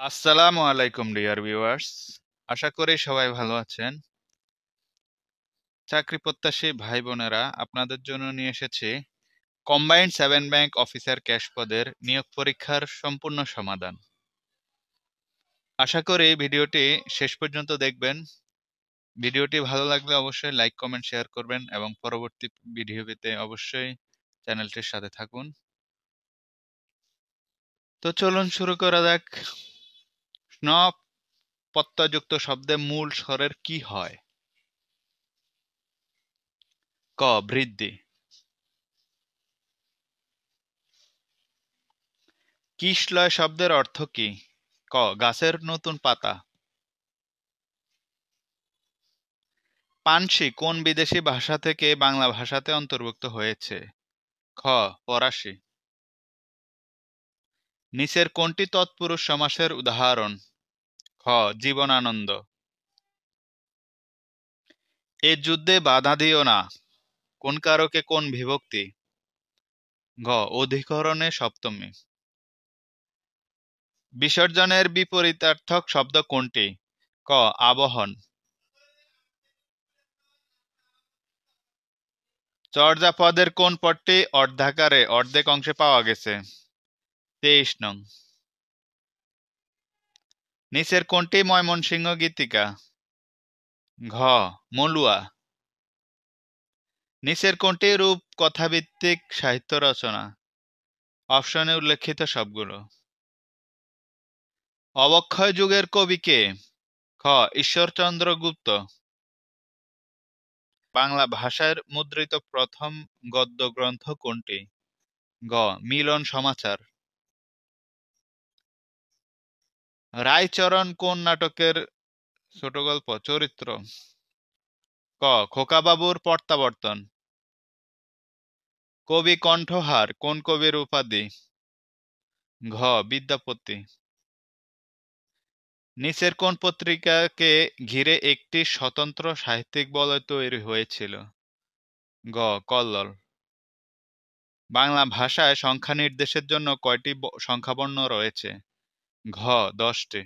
আসসালামু আলাইকুম dear viewers, আশা করি সবাই ভালো আছেন। চাকরি প্রত্যাশী ভাই বোনেরা, আপনাদের জন্য নিয়ে এসেছি কম্বাইন্ড 7 ব্যাংক অফিসার ক্যাশ পদের নিয়োগ পরীক্ষার সম্পূর্ণ সমাধান। আশা করি ভিডিওটি শেষ পর্যন্ত দেখবেন। ভিডিওটি ভালো লাগলে অবশ্যই লাইক কমেন্ট শেয়ার করবেন এবং পরবর্তী ভিডিও পেতে অবশ্যই চ্যানেলটির সাথে থাকুন। তো চলুন শুরু করা যাক। স্ন প্রত্যয়যুক্ত শব্দে মূল স্বরের কি হয়? ক. বৃদ্ধি। কিশলয় শব্দের অর্থ কি? ক. গাছের নতুন পাতা। পানসি কোন বিদেশি ভাষা থেকে বাংলা ভাষাতে অন্তর্ভুক্ত হয়েছে? খ. ফরাসি। নিচের কোনটি তৎপুরুষ সমাসের উদাহরণ? খ. জীবনানন্দ। এ যুদ্ধে বাধা দিও না কোন কারকে কোন বিভক্তি? ঘ. অধিকরণে সপ্তমী। বিসর্জনের বিপরীতার্থক শব্দ কোনটি? ক. আবহন। চর্যাপদের কোন পদটি অর্ধাকারে অর্ধেক অংশে পাওয়া গেছে? 23 নং। নিচের কোনটি ময়মনসিংহ গীতিকা? ঘ. মলুয়া। নিচের কোনটি রূপকথাভিত্তিক সাহিত্য রচনা? অপশনে উল্লেখিত সবগুলো। অবক্ষয় যুগের কবি কে? খ. ঈশ্বরচন্দ্র গুপ্ত। বাংলা ভাষার মুদ্রিত প্রথম গদ্য গ্রন্থ কোনটি? গ. মিলন সমাচার। রায়চরণ কোন নাটকের ছোটগল্প চরিত্র? ক. খোকাবাবুর প্রত্যাবর্তন। কবি কণ্ঠহার কোন কবির উপাধি? ঘ. বিদ্যাপতি। নিচের কোন পত্রিকাকে ঘিরে একটি স্বতন্ত্র সাহিত্যিক বলয় তৈরি হয়েছিল? গ. কল্লোল। বাংলা ভাষায় সংখ্যা নির্দেশের জন্য কয়টি সংখ্যাবর্ণ রয়েছে? ঘ. 10টি।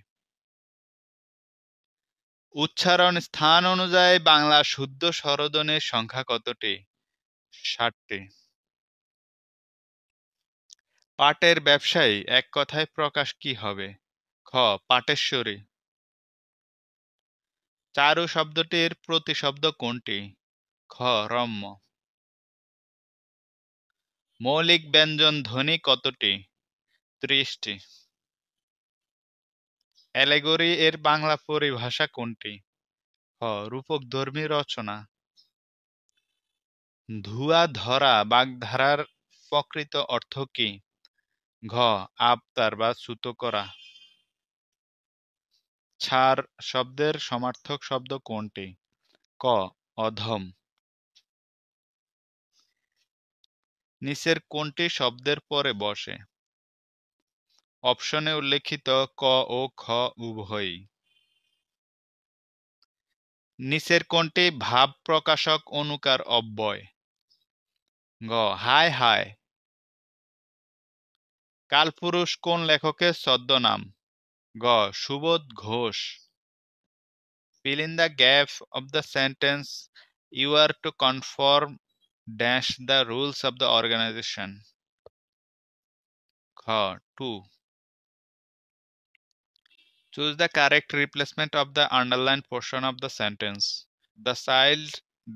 উচ্চারণ স্থান অনুযায়ী বাংলা শুদ্ধ স্বরধ্বনির সংখ্যা কতটি? 60টি। পাটের ব্যবসায়ী এক কথায় প্রকাশ কি হবে? খ. পাটেশ্বরী। চারু শব্দটির প্রতিশব্দ কোনটি? খ. রম্য। মৌলিক ব্যঞ্জন ধ্বনি কতটি? 30টি। অ্যালেগরি এর বাংলা পরিভাষা কোনটি? খ. রূপকধর্মী রচনা। ধুয়া ধরা বাগধারার প্রকৃত অর্থ কি? ঘ. আবতার বা চ্যুত করা। ছার শব্দের সমার্থক শব্দ কোনটি? ক. অধম। নিচের কোনটি শব্দের পরে বসে? অপশনে উল্লেখিত ক ও খ উভয়ই। নিচের কোনটি ভাব প্রকাশক অনুকার অব্যয়? গ. হায় হায়। কালপুরুষ কোন লেখকের ছদ্মনাম? গ. Subodh Ghosh. Fill in the gap of the sentence. You are to conform dash the rules of the organization. খ. 2. Choose the correct replacement of the underlined portion of the sentence. The child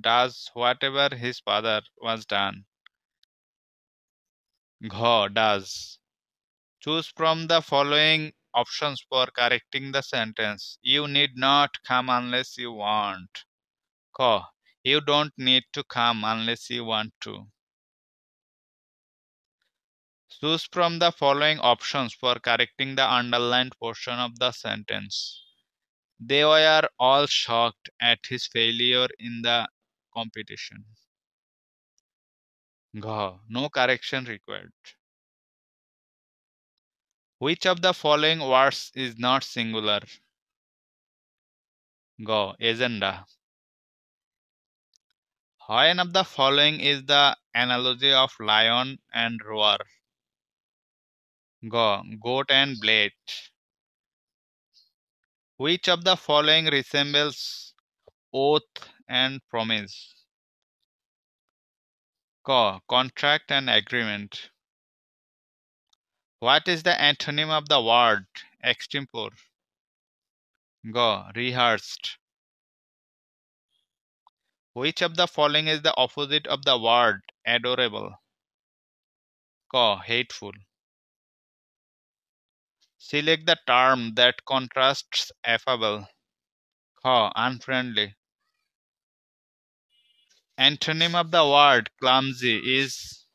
does whatever his father was done. Gh. Does. Choose from the following options for correcting the sentence. You need not come unless you want. Q. You don't need to come unless you want to. Choose from the following options for correcting the underlined portion of the sentence. They were all shocked at his failure in the competition. Gh. No correction required. Which of the following words is not singular? G. Agenda. Which of the following is the analogy of lion and roar? G. Goat and blade. Which of the following resembles oath and promise? Q. Contract and agreement. What is the antonym of the word extempore? G. Rehearsed. Which of the following is the opposite of the word adorable? Q. Hateful. Select the term that contrasts affable. Q. Unfriendly. Antonym of the word clumsy is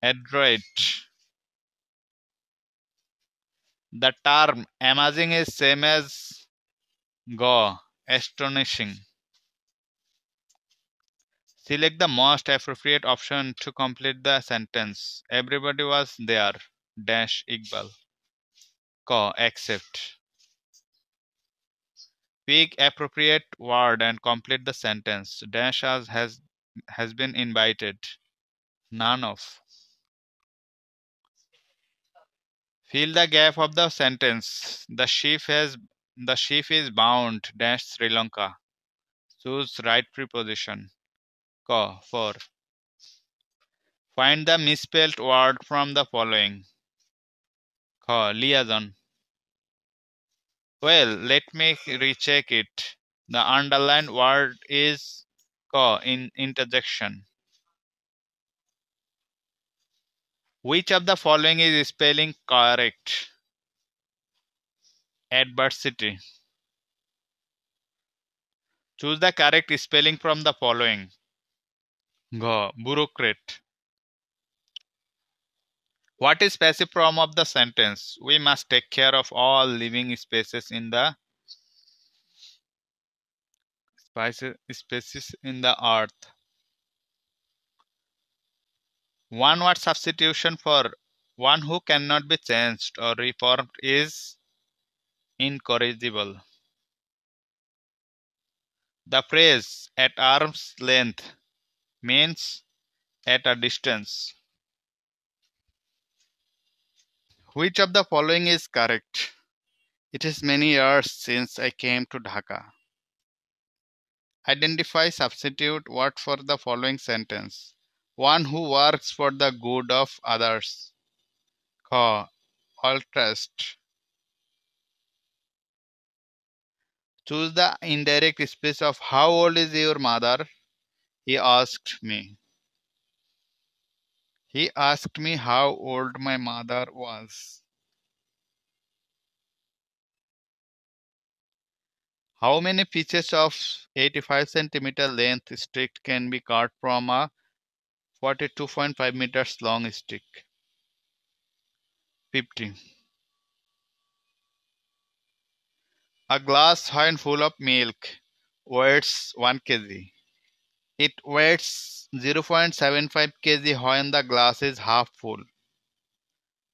adroit. The term amazing is same as G. Astonishing. Select the most appropriate option to complete the sentence. Everybody was there. Dash Iqbal. Q. Accept. Pick appropriate word and complete the sentence. Dash has been invited. None of. Fill the gap of the sentence. The ship is bound. Dash Sri Lanka. Choose right preposition. Q. For. Find the misspelled word from the following. Q. Liaison. Well, let me recheck it. The underlined word is Q. In interjection. Which of the following is spelling correct? Adversity. Choose the correct spelling from the following. G. Bureaucrat. What is passive form of the sentence? We must take care of all living species in the earth. One word substitution for one who cannot be changed or reformed is incorrigible. The phrase at arm's length means at a distance. Which of the following is correct? It is many years since I came to Dhaka. Identify substitute word for the following sentence. One who works for the good of others. Q. Altruist. Choose the indirect speech of how old is your mother? He asked me. He asked me how old my mother was. How many pieces of 85 centimeter length stick can be cut from a 42.5 meters long stick? 50. A glass when full of milk weighs 1 kg. It weighs 0.75 kg when the glass is half full.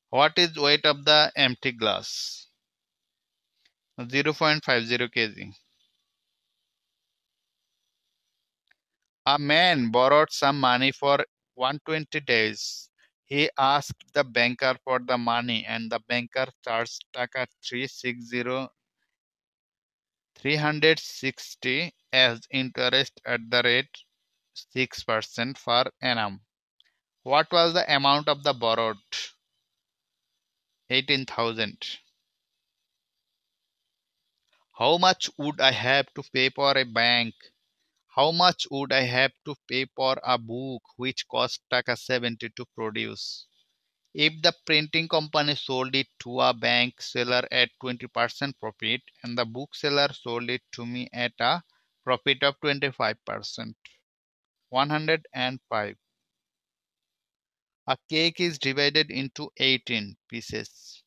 What is weight of the empty glass? 0.50 kg. A man borrowed some money for 120 days. He asked the banker for the money and the banker charged taka 360 as interest at the rate 6% per annum. What was the amount of the borrowed? 18,000. How much would I have to pay for a bank? How much would I have to pay for a book which cost taka 70 to produce? If the printing company sold it to a bank seller at 20% profit and the bookseller sold it to me at a profit of 25%. 105. A cake is divided into 18 pieces.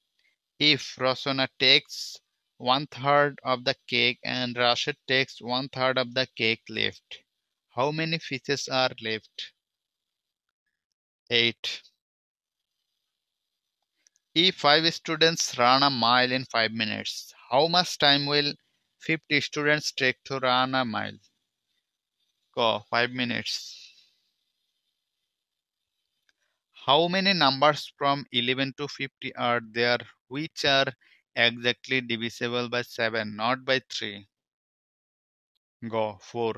If Rosana takes 1/3 of the cake and Rashid takes 1/3 of the cake left, how many pieces are left? 8. If 5 students run a mile in 5 minutes, how much time will 50 students take to run a mile? Go, 5 minutes. How many numbers from 11 to 50 are there which are exactly divisible by 7, not by 3? Go 4.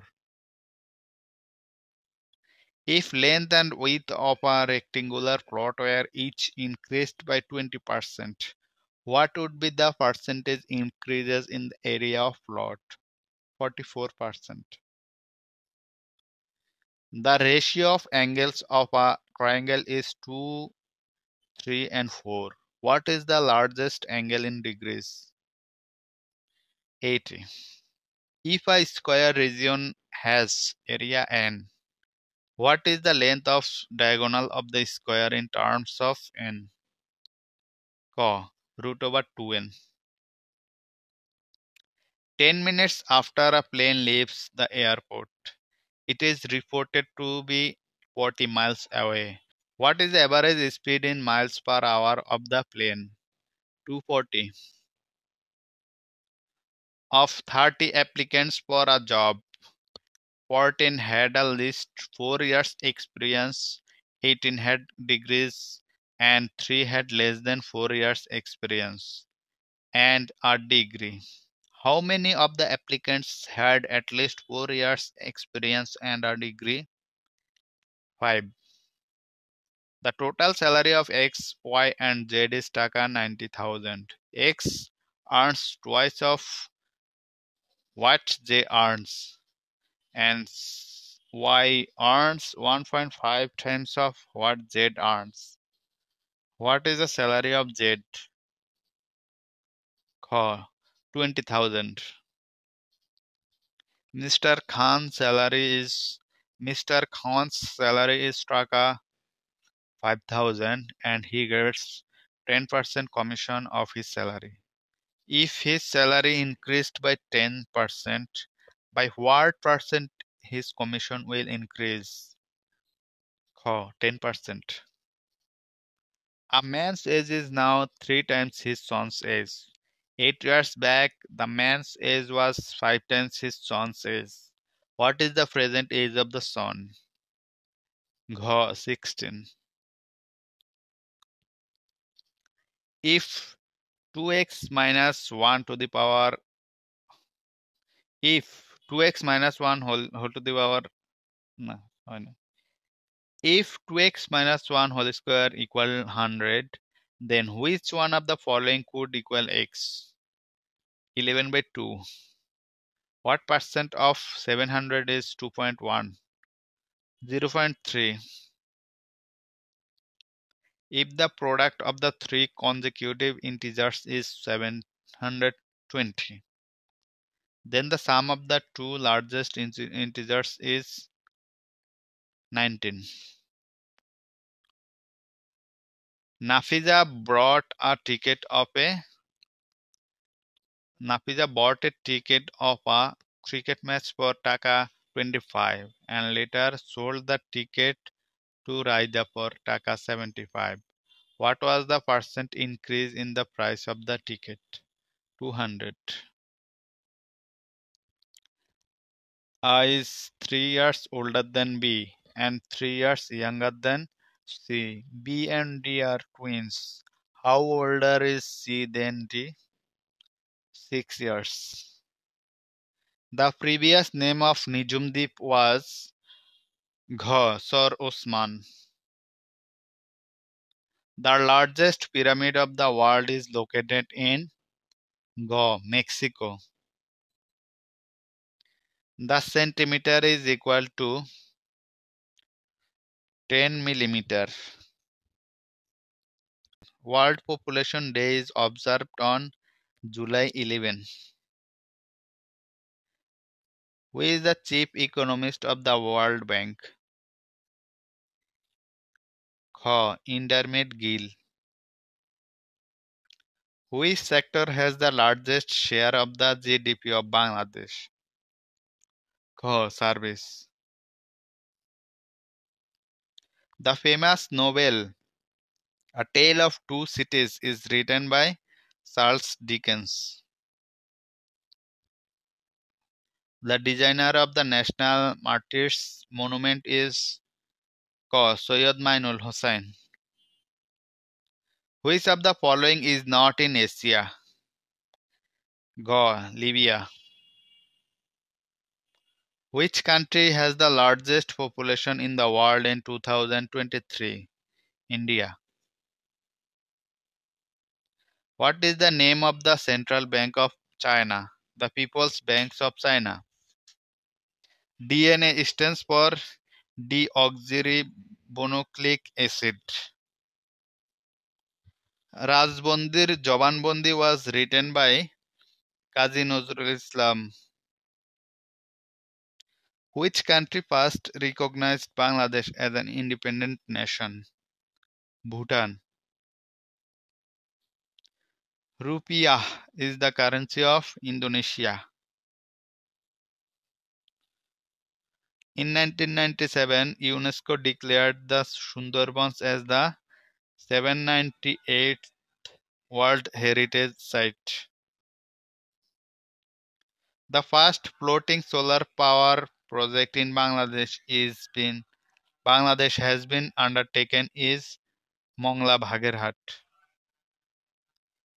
If length and width of a rectangular plot were each increased by 20%, what would be the percentage increases in the area of plot? 44%. The ratio of angles of a triangle is 2, 3, and 4. What is the largest angle in degrees? 80. If a square region has area n, what is the length of diagonal of the square in terms of n? Root over 2n. 10 minutes after a plane leaves the airport, it is reported to be 40 miles away. What is the average speed in miles per hour of the plane? 240. Of 30 applicants for a job, 14 had at least 4 years experience, 18 had degrees, and 3 had less than 4 years experience and a degree. How many of the applicants had at least 4 years experience and a degree? 5. The total salary of X, Y, and Z is taka 90,000. X earns twice of what Z earns, and Y earns 1.5 times of what Z earns. What is the salary of Z? 20,000. Mr. Khan's salary is taka 5,000 and he gets 10% commission of his salary. If his salary increased by 10%, by what percent his commission will increase? 10%. A man's age is now 3 times his son's age. 8 years back, the man's age was 5 times his son's age. What is the present age of the son? 16. If 2x minus 1 to the power if 2x minus 1 whole to the power no, no. If 2x minus 1 whole square equal 100, then which one of the following could equal x? 11 by 2. What percent of 700 is 2.1? 0.3. If the product of the three consecutive integers is 720, then the sum of the two largest integers is 19. Nafiza bought a ticket of a cricket match for taka 25 and later sold the ticket to Raida for taka 75. What was the percent increase in the price of the ticket? 200. A is 3 years older than B and 3 years younger than C. B and D are twins. How older is C than D? 6 years. The previous name of Nijumdeep was Sir Osman. The largest pyramid of the world is located in Mexico. The centimeter is equal to 10 millimeter. World Population Day is observed on July 11. Who is the chief economist of the World Bank? Indermit Gill. Which sector has the largest share of the GDP of Bangladesh? Service. The famous novel A Tale of Two Cities is written by Charles Dickens. The designer of the National Martyrs Monument is Sayyid Mainul Hossain. Which of the following is not in Asia? গ Libya. Which country has the largest population in the world in 2023? India. What is the name of the Central Bank of China? The People's Bank of China. DNA stands for deoxyribonucleic acid. Rajbondi's Jawanbandi was written by Kazi Nazrul Islam. Which country first recognized Bangladesh as an independent nation? Bhutan. Rupiah is the currency of Indonesia. In 1997, UNESCO declared the Sundarbans as the 798th World Heritage Site. The first floating solar power project in Bangladesh has been undertaken is Mongla Bhagerhat.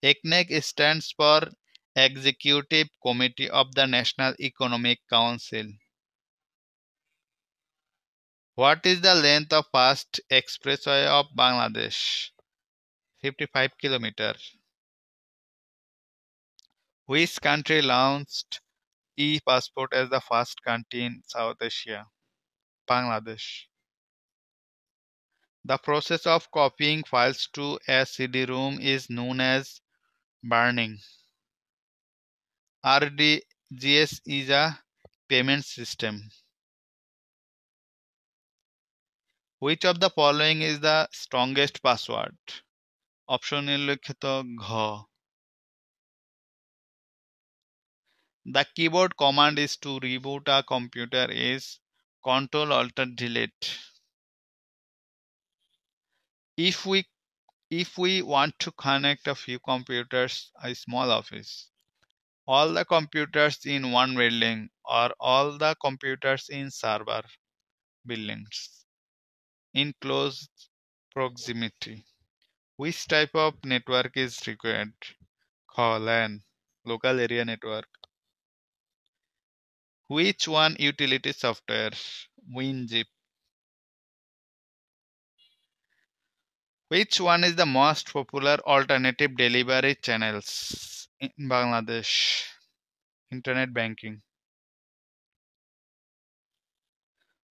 ECNEC stands for Executive Committee of the National Economic Council. What is the length of fast expressway of Bangladesh? 55 km. Which country launched e-passport as the first country in South Asia? Bangladesh. The process of copying files to a CD-ROM is known as burning. RDGS is a payment system. Which of the following is the strongest password? Option নিম্নলিখিত ঘ. The keyboard command is to reboot a computer is Ctrl-Alt-Delete. If we want to connect a few computers, a small office, all the computers in one building or all the computers in server buildings in close proximity, which type of network is required? LAN, local area network. Which one utility software? WinZip. Which one is the most popular alternative delivery channels in Bangladesh? Internet banking.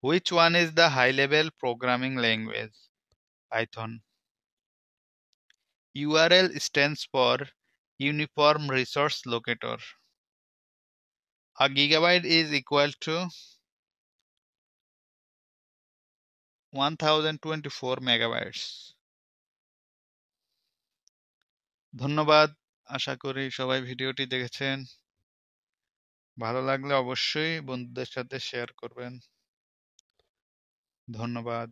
Which one is the high-level programming language? Python. URL stands for Uniform Resource Locator. A gigabyte is equal to 1024 megabytes. ধন্যবাদ। আশা করি সবাই ভিডিওটি দেখেছেন। ভালো লাগলে অবশ্যই বন্ধুদের সাথে শেয়ার করবেন। ধন্যবাদ।